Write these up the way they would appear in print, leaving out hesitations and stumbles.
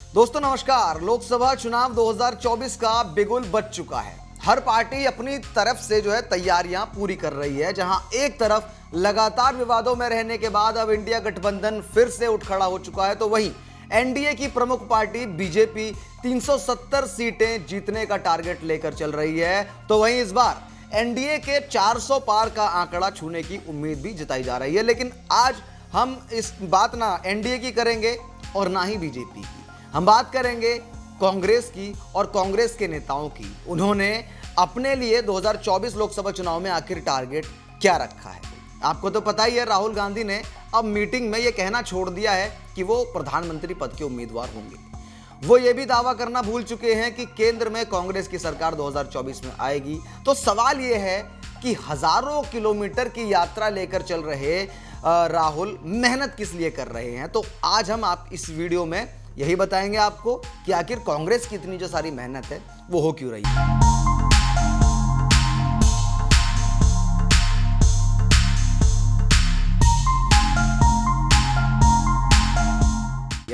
दोस्तों नमस्कार। लोकसभा चुनाव 2024 का बिगुल बज चुका है। हर पार्टी अपनी तरफ से तैयारियां पूरी कर रही है। जहां एक तरफ लगातार विवादों में रहने के बाद अब इंडिया गठबंधन फिर से उठ खड़ा हो चुका है, तो वहीं एनडीए की प्रमुख पार्टी बीजेपी 370 सीटें जीतने का टारगेट लेकर चल रही है। तो वहीं इस बार एनडीए के 400 पार का आंकड़ा छूने की उम्मीद भी जताई जा रही है। लेकिन आज हम इस बात ना एनडीए की करेंगे और ना ही बीजेपी की। हम बात करेंगे कांग्रेस की और कांग्रेस के नेताओं की। उन्होंने अपने लिए 2024 लोकसभा चुनाव में आखिर टारगेट क्या रखा है। आपको तो पता ही है, राहुल गांधी ने अब मीटिंग में यह कहना छोड़ दिया है कि वो प्रधानमंत्री पद के उम्मीदवार होंगे। वो ये भी दावा करना भूल चुके हैं कि केंद्र में कांग्रेस की सरकार 2024 में आएगी। तो सवाल यह है कि हजारों किलोमीटर की यात्रा लेकर चल रहे राहुल मेहनत किस लिए कर रहे हैं। तो आज हम आप इस वीडियो में यही बताएंगे आपको कि आखिर कांग्रेस की इतनी जो सारी मेहनत है वो हो क्यों रही है।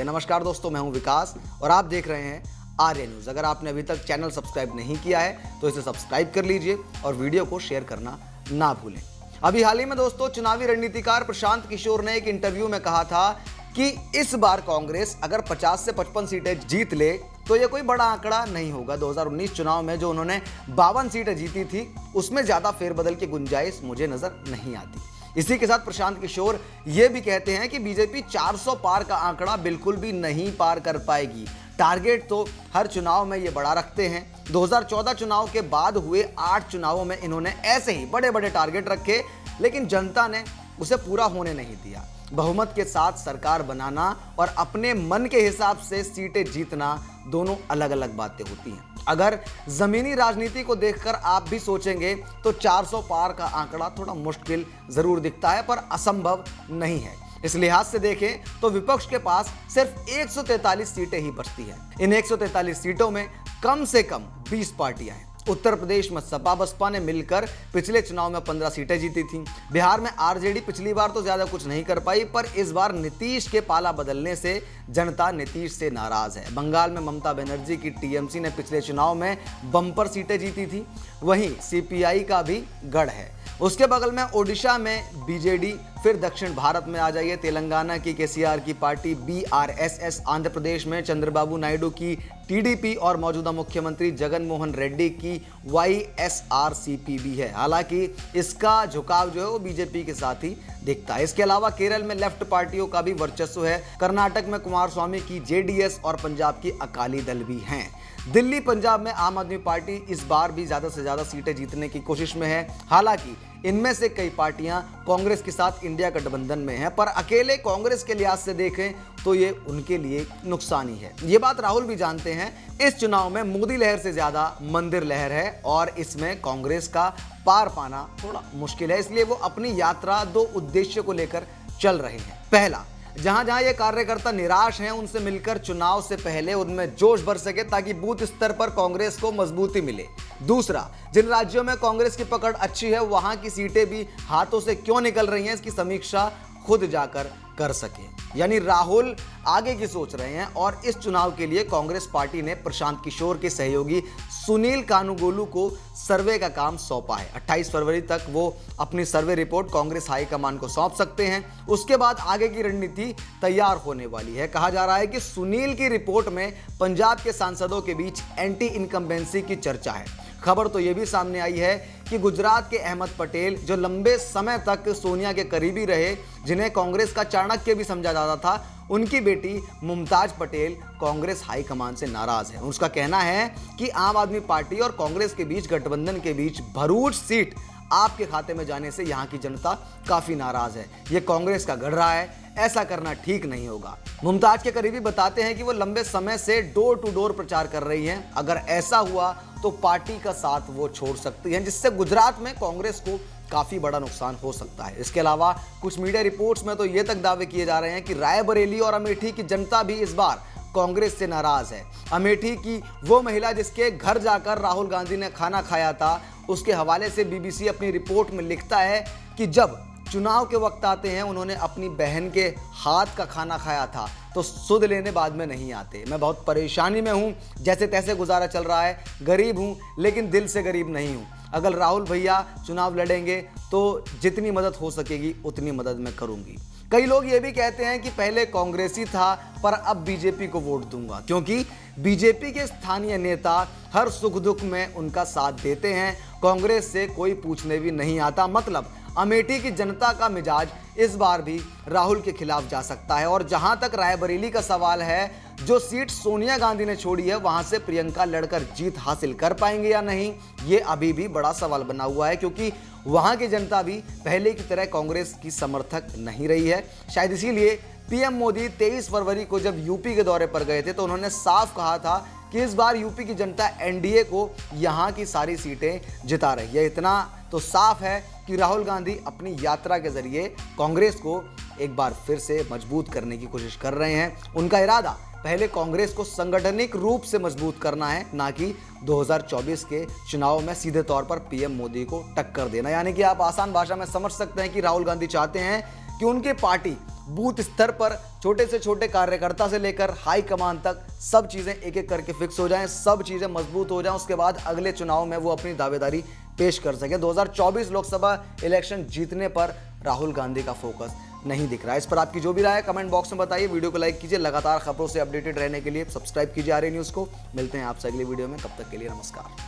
नमस्कार दोस्तों, मैं हूं विकास और आप देख रहे हैं आर्य न्यूज। अगर आपने अभी तक चैनल सब्सक्राइब नहीं किया है तो इसे सब्सक्राइब कर लीजिए और वीडियो को शेयर करना ना भूलें। अभी हाल ही में दोस्तों चुनावी रणनीतिकार प्रशांत किशोर ने एक इंटरव्यू में कहा था कि इस बार कांग्रेस अगर 50 से 55 सीटें जीत ले तो यह कोई बड़ा आंकड़ा नहीं होगा। 2019 चुनाव में जो उन्होंने 52 सीटें जीती थी उसमें ज्यादा फेरबदल की गुंजाइश मुझे नजर नहीं आती। इसी के साथ प्रशांत किशोर ये भी कहते हैं कि बीजेपी 400 पार का आंकड़ा बिल्कुल भी नहीं पार कर पाएगी। टारगेट तो हर चुनाव में ये बड़ा रखते हैं। 2014 चुनाव के बाद हुए 8 चुनावों में इन्होंने ऐसे ही बड़े बड़े टारगेट रखे, लेकिन जनता ने उसे पूरा होने नहीं दिया। बहुमत के साथ सरकार बनाना और अपने मन के हिसाब से सीटें जीतना दोनों अलग अलग बातें होती हैं। अगर जमीनी राजनीति को देखकर आप भी सोचेंगे तो 400 पार का आंकड़ा थोड़ा मुश्किल जरूर दिखता है, पर असंभव नहीं है। इस लिहाज से देखें तो विपक्ष के पास सिर्फ 143 सीटें ही बचती हैं। इन 143 सीटों में कम से कम 20 पार्टियां हैं। उत्तर प्रदेश में सपा बसपा ने मिलकर पिछले चुनाव में 15 सीटें जीती थीं। बिहार में आरजेडी पिछली बार तो ज्यादा कुछ नहीं कर पाई, पर इस बार नीतीश के पाला बदलने से जनता नीतीश से नाराज है। बंगाल में ममता बनर्जी की टीएमसी ने पिछले चुनाव में बम्पर सीटें जीती थी। वहीं सीपीआई का भी गढ़ है। उसके बगल में ओडिशा में बीजेडी, फिर दक्षिण भारत में आ जाइए तेलंगाना की केसीआर की पार्टी बीआरएसएस, आंध्र प्रदेश में चंद्रबाबू नायडू की टीडीपी और मौजूदा मुख्यमंत्री जगन मोहन रेड्डी की वाईएसआरसीपी भी है। हालांकि इसका झुकाव जो है वो बीजेपी के साथ ही दिखता है। इसके अलावा केरल में लेफ्ट पार्टियों का भी वर्चस्व है। कर्नाटक में कुमारस्वामी की जेडीएस और पंजाब की अकाली दल भी हैं। दिल्ली पंजाब में आम आदमी पार्टी इस बार भी ज्यादा से ज्यादा सीटें जीतने की कोशिश में है। हालांकि इनमें से कई पार्टियां कांग्रेस के साथ इंडिया गठबंधन में हैं, पर अकेले कांग्रेस के लिहाज से देखें तो ये उनके लिए नुकसान ही है। ये बात राहुल भी जानते हैं। इस चुनाव में मोदी लहर से ज्यादा मंदिर लहर है और इसमें कांग्रेस का पार पाना थोड़ा मुश्किल है। इसलिए वो अपनी यात्रा 2 उद्देश्य को लेकर चल रहे हैं। पहला, जहां जहां ये कार्यकर्ता निराश हैं उनसे मिलकर चुनाव से पहले उनमें जोश भर सके ताकि बूथ स्तर पर कांग्रेस को मजबूती मिले। दूसरा, जिन राज्यों में कांग्रेस की पकड़ अच्छी है वहां की सीटें भी हाथों से क्यों निकल रही हैं इसकी समीक्षा खुद जाकर कर सके। यानी राहुल आगे की सोच रहे हैं और इस चुनाव के लिए कांग्रेस पार्टी ने प्रशांत किशोर के सहयोगी सुनील कानूगोलू को सर्वे का काम सौंपा है। 28 फरवरी तक वो अपनी सर्वे रिपोर्ट कांग्रेस हाईकमान को सौंप सकते हैं। उसके बाद आगे की रणनीति तैयार होने वाली है। कहा जा रहा है कि सुनील की रिपोर्ट में पंजाब के सांसदों के बीच एंटी इनकम्बेंसी की चर्चा है। खबर तो यह भी सामने आई है कि गुजरात के अहमद पटेल, जो लंबे समय तक सोनिया के करीबी रहे, जिन्हें कांग्रेस का चाणक्य भी समझा जाता था, उनकी बेटी मुमताज पटेल कांग्रेस हाईकमान से नाराज है। उसका कहना है कि आम आदमी पार्टी और कांग्रेस के बीच गठबंधन के बीच भरूच सीट आपके खाते में जाने से यहाँ की जनता काफी नाराज है। ये कांग्रेस का गढ़ रहा है, ऐसा करना ठीक नहीं होगा। मुमताज के करीबी बताते हैं कि वो लंबे समय से डोर टू डोर प्रचार कर रही हैं। अगर ऐसा हुआ तो पार्टी का साथ वो छोड़ सकती हैं, जिससे गुजरात में कांग्रेस को काफी बड़ा नुकसान हो सकता है। इसके अलावा कुछ मीडिया रिपोर्ट्स में तो ये तक दावे किए जा रहे हैं कि रायबरेली और अमेठी की जनता भी इस बार कांग्रेस से नाराज है। अमेठी की वो महिला जिसके घर जाकर राहुल गांधी ने खाना खाया था, उसके हवाले से बीबीसी अपनी रिपोर्ट में लिखता है कि जब चुनाव के वक्त आते हैं, उन्होंने अपनी बहन के हाथ का खाना खाया था, तो सुध लेने बाद में नहीं आते। मैं बहुत परेशानी में हूँ, जैसे तैसे गुजारा चल रहा है, गरीब हूँ लेकिन दिल से गरीब नहीं हूँ। अगर राहुल भैया चुनाव लड़ेंगे तो जितनी मदद हो सकेगी उतनी मदद मैं करूँगी। कई लोग ये भी कहते हैं कि पहले कांग्रेसी था पर अब बीजेपी को वोट दूंगा, क्योंकि बीजेपी के स्थानीय नेता हर सुख दुख में उनका साथ देते हैं, कांग्रेस से कोई पूछने भी नहीं आता। मतलब अमेठी की जनता का मिजाज इस बार भी राहुल के खिलाफ जा सकता है। और जहां तक रायबरेली का सवाल है, जो सीट सोनिया गांधी ने छोड़ी है वहां से प्रियंका लड़कर जीत हासिल कर पाएंगे या नहीं, ये अभी भी बड़ा सवाल बना हुआ है, क्योंकि वहां की जनता भी पहले की तरह कांग्रेस की समर्थक नहीं रही है। शायद इसीलिए पीएम मोदी 23 फरवरी को जब यूपी के दौरे पर गए थे तो उन्होंने साफ कहा था कि इस बार यूपी की जनता एनडीए को यहां की सारी सीटें जिता रही है। इतना तो साफ है कि राहुल गांधी अपनी यात्रा के जरिए कांग्रेस को एक बार फिर से मजबूत करने की कोशिश कर रहे हैं। उनका इरादा पहले कांग्रेस को सांगठनिक रूप से मजबूत करना है, ना कि 2024 के चुनाव में सीधे तौर पर पीएम मोदी को टक्कर देना। यानी कि आप आसान भाषा में समझ सकते हैं कि राहुल गांधी चाहते हैं कि उनकी पार्टी बूथ स्तर पर छोटे से छोटे कार्यकर्ता से लेकर हाई कमान तक सब चीज़ें एक एक करके फिक्स हो जाएं, सब चीज़ें मजबूत हो जाएं, उसके बाद अगले चुनाव में वो अपनी दावेदारी पेश कर सके। 2024 लोकसभा इलेक्शन जीतने पर राहुल गांधी का फोकस नहीं दिख रहा है। इस पर आपकी जो भी राय है कमेंट बॉक्स में बताइए। वीडियो को लाइक कीजिए। लगातार खबरों से अपडेटेड रहने के लिए सब्सक्राइब कीजिए आर्य न्यूज़ को। मिलते हैं आपसे अगली वीडियो में, तब तक के लिए नमस्कार।